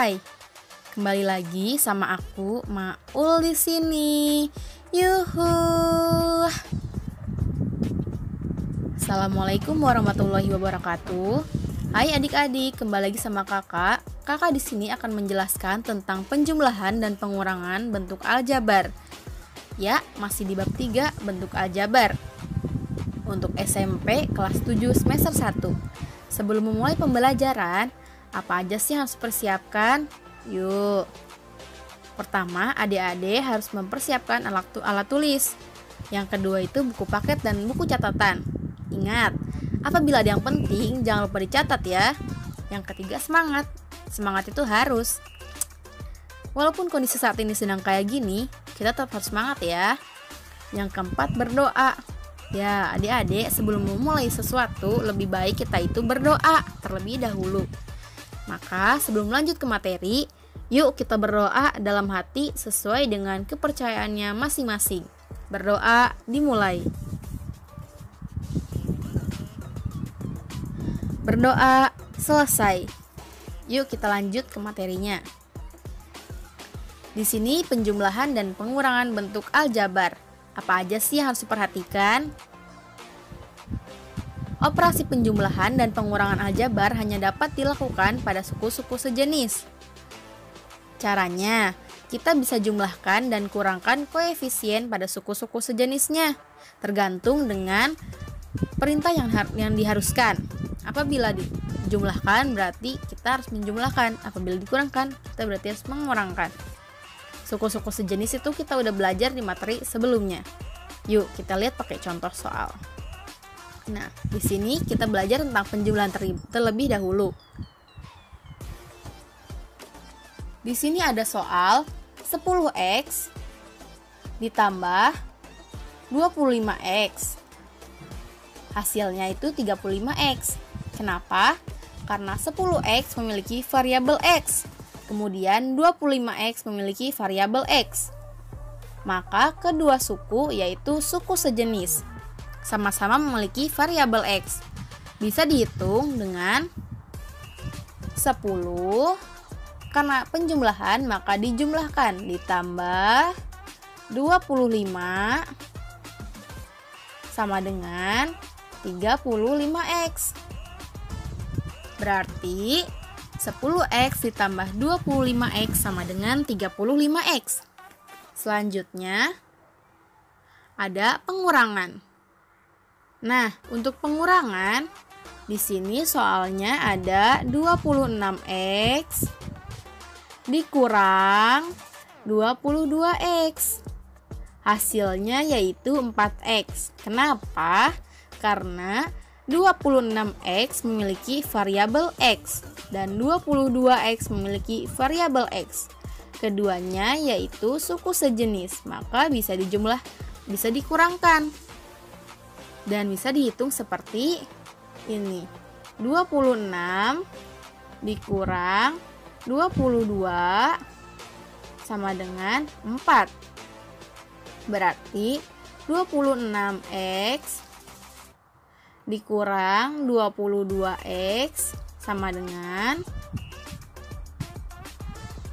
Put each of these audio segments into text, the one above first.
Hai, kembali lagi sama aku Maul di sini. Yuhu. Assalamualaikum warahmatullahi wabarakatuh. Hai adik-adik, kembali lagi sama Kakak. Kakak di sini akan menjelaskan tentang penjumlahan dan pengurangan bentuk aljabar. Ya, masih di bab 3 bentuk aljabar. Untuk SMP kelas 7 semester 1. Sebelum memulai pembelajaran, apa aja sih yang harus dipersiapkan? Yuk. Pertama, adik-adik harus mempersiapkan alat tulis. Yang kedua itu buku paket dan buku catatan. Ingat, apabila ada yang penting, jangan lupa dicatat ya. Yang ketiga, semangat. Semangat itu harus. Walaupun kondisi saat ini sedang kayak gini, kita tetap harus semangat ya. Yang keempat, berdoa. Ya, adik-adik, sebelum memulai sesuatu, lebih baik kita itu berdoa terlebih dahulu. Maka sebelum lanjut ke materi, yuk kita berdoa dalam hati sesuai dengan kepercayaannya masing-masing. Berdoa dimulai. Berdoa selesai. Yuk kita lanjut ke materinya. Di sini penjumlahan dan pengurangan bentuk aljabar. Apa aja sih yang harus diperhatikan? Operasi penjumlahan dan pengurangan aljabar hanya dapat dilakukan pada suku-suku sejenis. Caranya, kita bisa jumlahkan dan kurangkan koefisien pada suku-suku sejenisnya, tergantung dengan perintah yang diharuskan. Apabila dijumlahkan, berarti kita harus menjumlahkan. Apabila dikurangkan, kita berarti harus mengurangkan. Suku-suku sejenis itu kita udah belajar di materi sebelumnya. Yuk, kita lihat pakai contoh soal. Nah, di sini kita belajar tentang penjumlahan terlebih dahulu. Di sini ada soal 10x ditambah 25x. Hasilnya itu 35x. Kenapa? Karena 10x memiliki variabel x. Kemudian 25x memiliki variabel x. Maka kedua suku yaitu suku sejenis sama-sama memiliki variabel x. Bisa dihitung dengan 10. Karena penjumlahan maka dijumlahkan ditambah 25 sama dengan 35x. Berarti 10x ditambah 25x sama dengan 35x. Selanjutnya ada pengurangan. Nah, untuk pengurangan di sini soalnya ada 26x dikurang 22x. Hasilnya yaitu 4x. Kenapa? Karena 26x memiliki variabel x dan 22x memiliki variabel x. Keduanya yaitu suku sejenis, maka bisa dikurangkan. Dan bisa dihitung seperti ini. 26 dikurang 22 sama dengan 4. Berarti 26x dikurang 22x sama dengan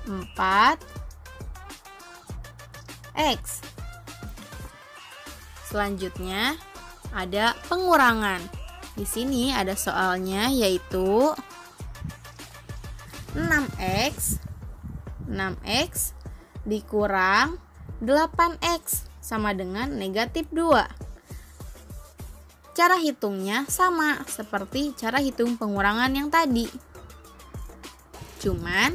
4x. Selanjutnya ada pengurangan. Di sini ada soalnya yaitu 6x dikurang 8x sama dengan negatif 2. Cara hitungnya sama seperti cara hitung pengurangan yang tadi. Cuman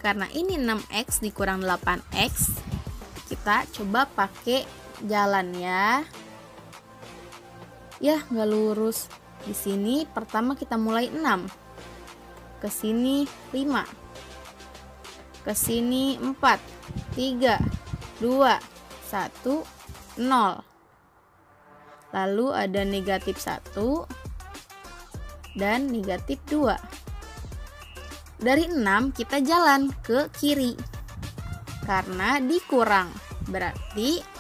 karena ini 6x dikurang 8x, kita coba pakai jalan ya. Ya, nggak lurus. Di sini pertama kita mulai 6. Ke sini 5. Ke sini 4, 3, 2, 1, 0. Lalu ada negatif 1 dan negatif 2. Dari 6 kita jalan ke kiri. Karena dikurang. Berarti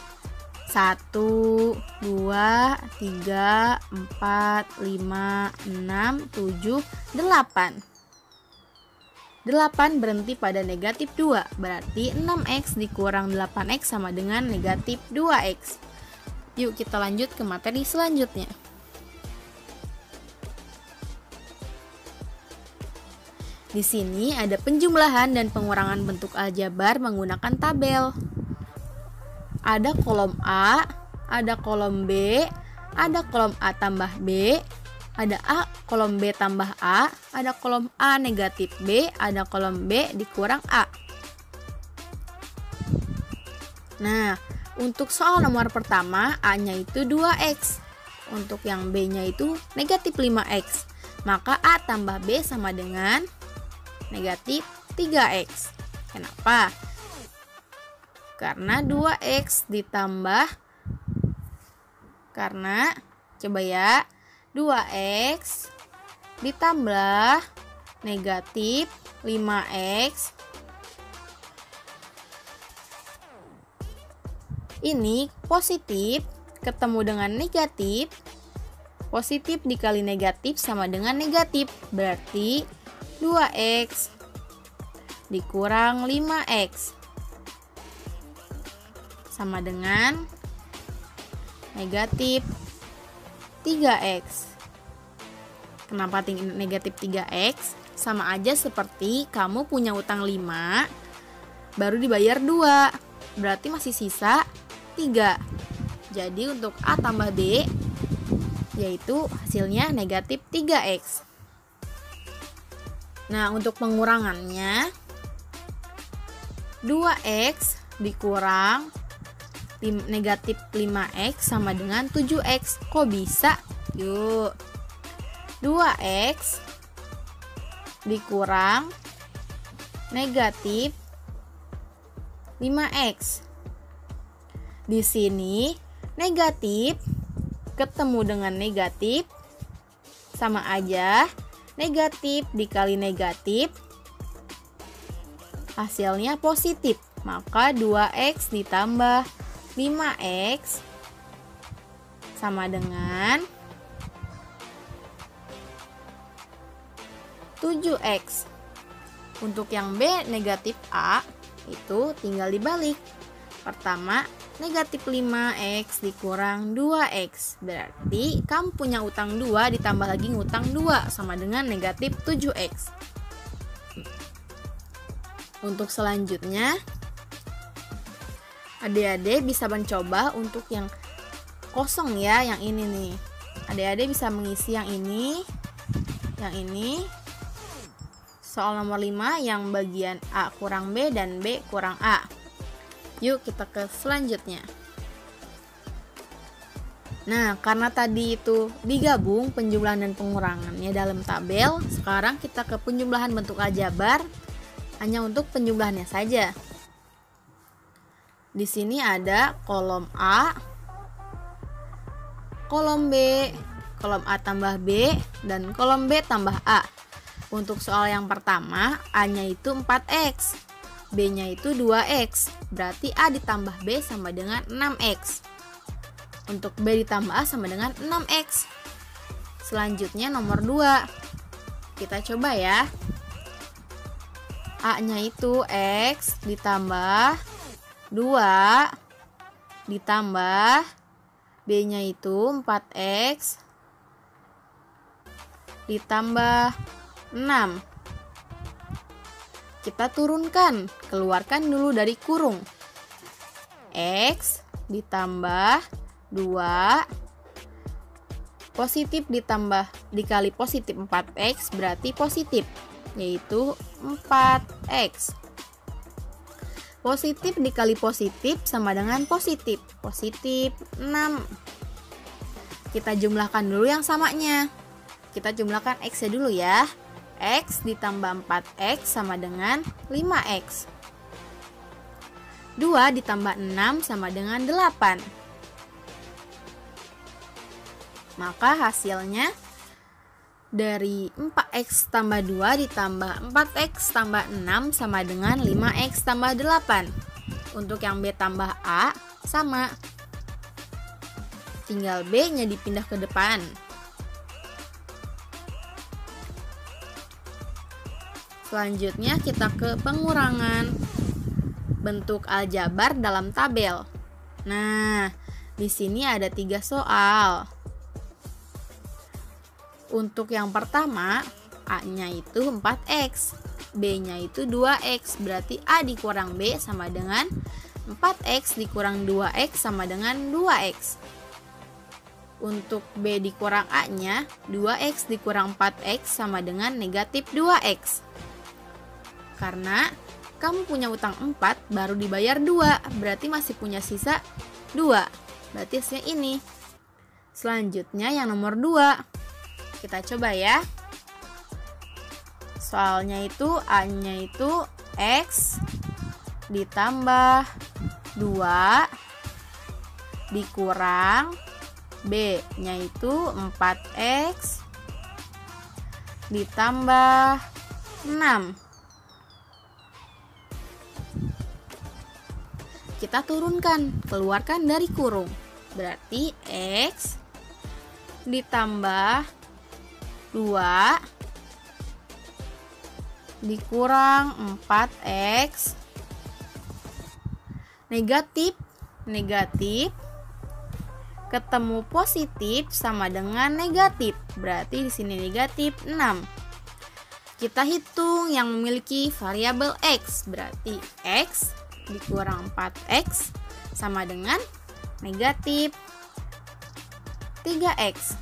1, 2, 3, 4, 5, 6, 7, 8. 8 berhenti pada negatif 2, berarti 6x dikurang 8x sama dengan negatif 2x. Yuk kita lanjut ke materi selanjutnya. Di sini ada penjumlahan dan pengurangan bentuk aljabar menggunakan tabel. Ada kolom A, ada kolom B, ada kolom A tambah B, ada A kolom B tambah A, ada kolom A negatif B, ada kolom B dikurang A. Nah, untuk soal nomor pertama, A-nya itu 2x. Untuk yang B-nya itu negatif 5x. Maka A tambah B sama dengan negatif 3x. Kenapa? Karena 2x ditambah, karena coba ya, 2x ditambah negatif 5x ini positif ketemu dengan negatif, positif dikali negatif sama dengan negatif, berarti 2x dikurang 5x sama dengan negatif 3x. Kenapa negatif 3x? Sama aja seperti kamu punya utang 5 baru dibayar 2, berarti masih sisa 3. Jadi untuk A tambah B yaitu hasilnya negatif 3x. Nah, untuk pengurangannya 2x dikurang negatif 5x sama dengan 7x. Kok bisa? Yuk, 2x dikurang negatif 5x. Di sini negatif ketemu dengan negatif sama aja, negatif dikali negatif hasilnya positif. Maka 2x ditambah 5x sama dengan 7x. Untuk yang B negatif A itu tinggal dibalik. Pertama negatif 5x dikurang 2x, berarti kamu punya utang 2 ditambah lagi ngutang 2 sama dengan negatif 7x. Untuk selanjutnya adik-adik bisa mencoba untuk yang kosong ya, yang ini nih. Adik-adik bisa mengisi yang ini, yang ini. Soal nomor 5 yang bagian A kurang B dan B kurang A. Yuk kita ke selanjutnya. Nah, karena tadi itu digabung penjumlahan dan pengurangannya dalam tabel, sekarang kita ke penjumlahan bentuk aljabar hanya untuk penjumlahannya saja. Di sini ada kolom A, kolom B, kolom A tambah B, dan kolom B tambah A. Untuk soal yang pertama, A-nya itu 4x, B-nya itu 2x, berarti A ditambah B sama dengan 6x. Untuk B ditambah A sama dengan 6x. Selanjutnya nomor 2. Kita coba ya. A-nya itu x ditambah 2 ditambah B-nya itu 4x ditambah 6. Kita turunkan, keluarkan dulu dari kurung. X ditambah 2 positif ditambah dikali positif 4x berarti positif, yaitu 4x. Positif dikali positif sama dengan positif, positif 6. Kita jumlahkan dulu yang samanya. Kita jumlahkan x-nya dulu ya. X ditambah 4x sama dengan 5x. 2 ditambah 6 sama dengan 8. Maka hasilnya dari 4x tambah 2 ditambah 4x tambah 6 sama dengan 5x tambah 8. Untuk yang B tambah A sama. Tinggal B-nya dipindah ke depan. Selanjutnya kita ke pengurangan bentuk aljabar dalam tabel. Nah, di sini ada 3 soal. Untuk yang pertama, A-nya itu 4X, B-nya itu 2X, berarti A dikurang B sama dengan 4X dikurang 2X sama dengan 2X. Untuk B dikurang A-nya, 2X dikurang 4X sama dengan negatif 2X. Karena kamu punya utang 4 baru dibayar 2, berarti masih punya sisa 2. Berarti hasilnya ini. Selanjutnya yang nomor 2. Kita coba ya. Soalnya itu A-nya itu X ditambah 2 dikurang B-nya itu 4X ditambah 6. Kita turunkan, keluarkan dari kurung. Berarti X ditambah 2 dikurang 4X negatif ketemu positif sama dengan negatif. Berarti di sini negatif 6. Kita hitung yang memiliki variabel X. Berarti X dikurang 4X sama dengan negatif 3X.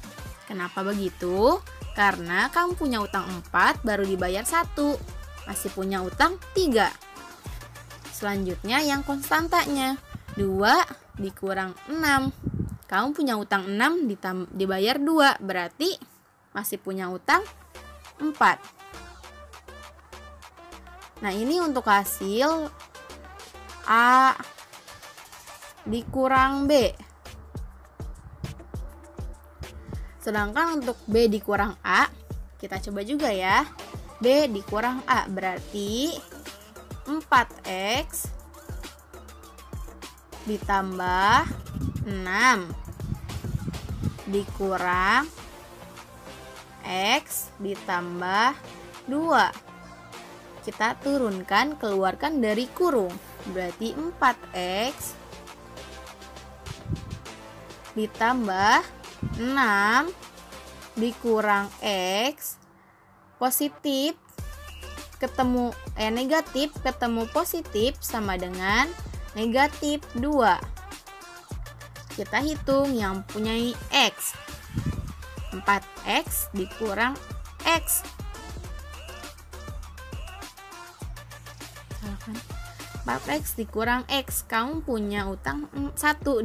Kenapa begitu? Karena kamu punya utang 4 baru dibayar 1. Masih punya utang 3. Selanjutnya yang konstantanya 2 dikurang 6. Kamu punya utang 6 dibayar 2, berarti masih punya utang 4. Nah, ini untuk hasil A dikurang B. Sedangkan untuk B dikurang A, kita coba juga ya. B dikurang A berarti 4X ditambah 6 dikurang X ditambah 2. Kita turunkan, keluarkan dari kurung. Berarti 4X ditambah 6 dikurang X positif ketemu negatif ketemu positif sama dengan negatif 2. Kita hitung yang punya X. 4X dikurang X. 4X dikurang X. Kamu punya utang 1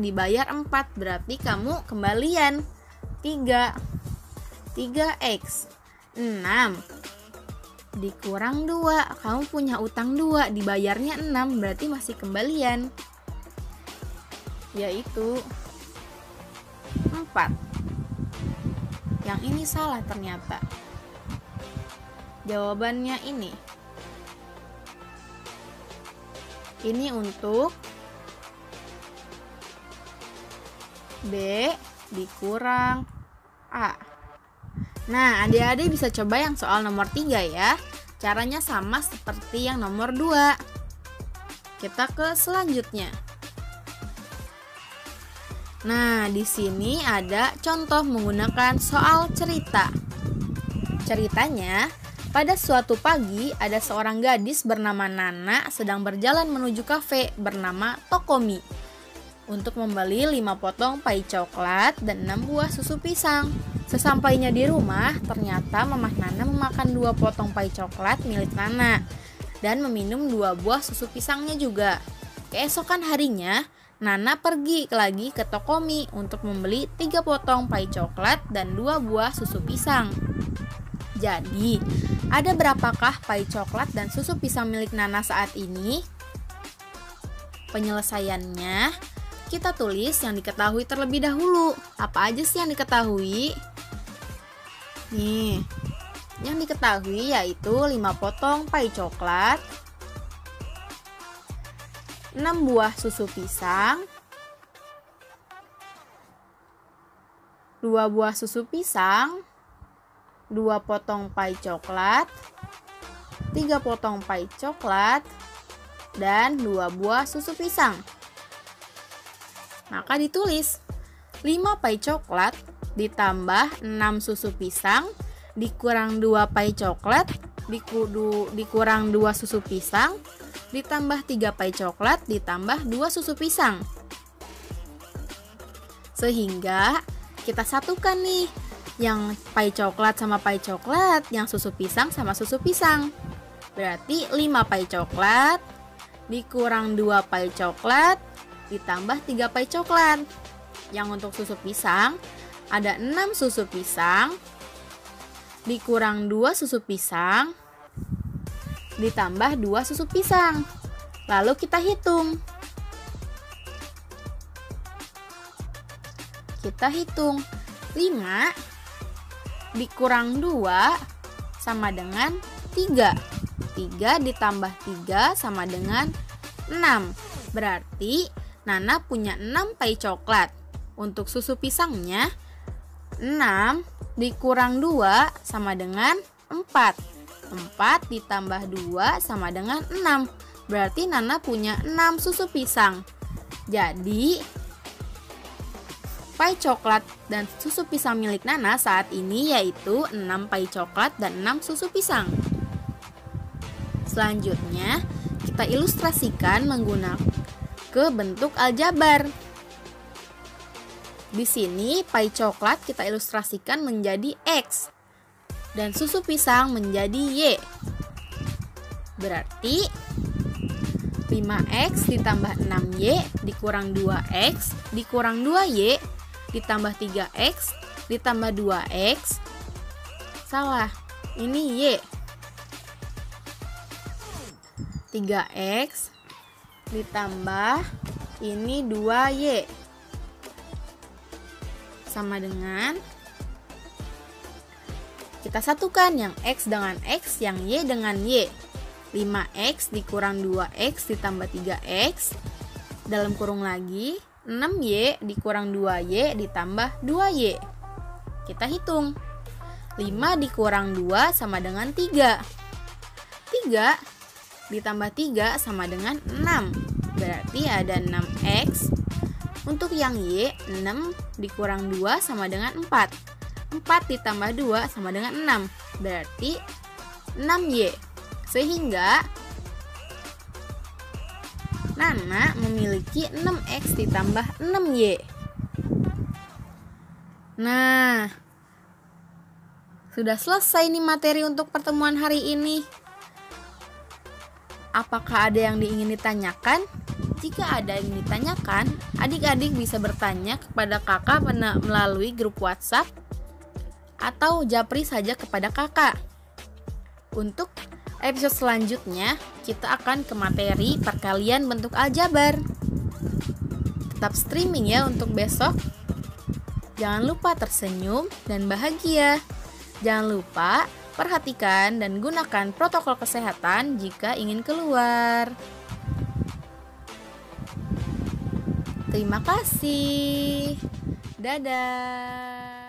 dibayar 4, berarti kamu kembalian 3. 3X 6 dikurang 2. Kamu punya utang 2 dibayarnya 6, berarti masih kembalian, yaitu 4. Yang ini salah ternyata. Jawabannya ini. Ini untuk B dikurang A. Nah, adik-adik bisa coba yang soal nomor 3 ya. Caranya sama seperti yang nomor 2. Kita ke selanjutnya. Nah, di sini ada contoh menggunakan soal cerita. Ceritanya, pada suatu pagi, ada seorang gadis bernama Nana sedang berjalan menuju kafe bernama Tokomi untuk membeli 5 potong pai coklat dan 6 buah susu pisang. Sesampainya di rumah, ternyata Mamah Nana memakan 2 potong pai coklat milik Nana dan meminum 2 buah susu pisangnya juga. Keesokan harinya, Nana pergi lagi ke Tokomi untuk membeli 3 potong pai coklat dan 2 buah susu pisang. Jadi, ada berapakah pai coklat dan susu pisang milik Nana saat ini? Penyelesaiannya, kita tulis yang diketahui terlebih dahulu. Apa aja sih yang diketahui? Nih, yang diketahui yaitu 5 potong pai coklat, 6 buah susu pisang, 2 buah susu pisang, 2 potong pai coklat, 3 3 potong pai coklat, dan 2 buah susu pisang. Maka ditulis 5 pai coklat ditambah 6 susu pisang dikurang 2 pai coklat dikurang 2 susu pisang ditambah 3 pai coklat ditambah 2 susu pisang. Sehingga kita satukan nih, yang pai coklat sama pai coklat, yang susu pisang sama susu pisang. Berarti 5 pai coklat dikurang 2 pai coklat ditambah 3 pai coklat. Yang untuk susu pisang ada 6 susu pisang dikurang 2 susu pisang ditambah 2 susu pisang. Lalu kita hitung. Kita hitung 5 dikurang 2 sama dengan 3. 3 ditambah 3 sama dengan 6. Berarti Nana punya 6 pai coklat. Untuk susu pisangnya 6 dikurang 2 sama dengan 4. 4 ditambah 2 sama dengan 6. Berarti Nana punya 6 susu pisang. Jadi pai coklat dan susu pisang milik Nana saat ini yaitu 6 pai coklat dan 6 susu pisang. Selanjutnya, kita ilustrasikan menggunakan bentuk aljabar. Di sini pai coklat kita ilustrasikan menjadi X dan susu pisang menjadi Y. Berarti 5X ditambah 6Y dikurang 2X dikurang 2Y ditambah 3X ditambah 2X. Salah, ini Y. 3X ditambah ini 2Y sama dengan, kita satukan yang X dengan X, yang Y dengan Y. 5X dikurang 2X ditambah 3X dalam kurung lagi 6Y dikurang 2Y ditambah 2Y. Kita hitung. 5 dikurang 2 sama dengan 3. 3 ditambah 3 sama dengan 6. Berarti ada 6X. Untuk yang Y, 6 dikurang 2 sama dengan 4. 4 ditambah 2 sama dengan 6. Berarti 6Y. Sehingga Nana memiliki 6X ditambah 6Y. Nah, sudah selesai nih materi untuk pertemuan hari ini. Apakah ada yang ingin ditanyakan? Jika ada yang ditanyakan, adik-adik bisa bertanya kepada kakak melalui grup WhatsApp atau japri saja kepada kakak. Untuk episode selanjutnya, kita akan ke materi perkalian bentuk aljabar. Tetap streaming ya untuk besok. Jangan lupa tersenyum dan bahagia. Jangan lupa perhatikan dan gunakan protokol kesehatan jika ingin keluar. Terima kasih. Dadah.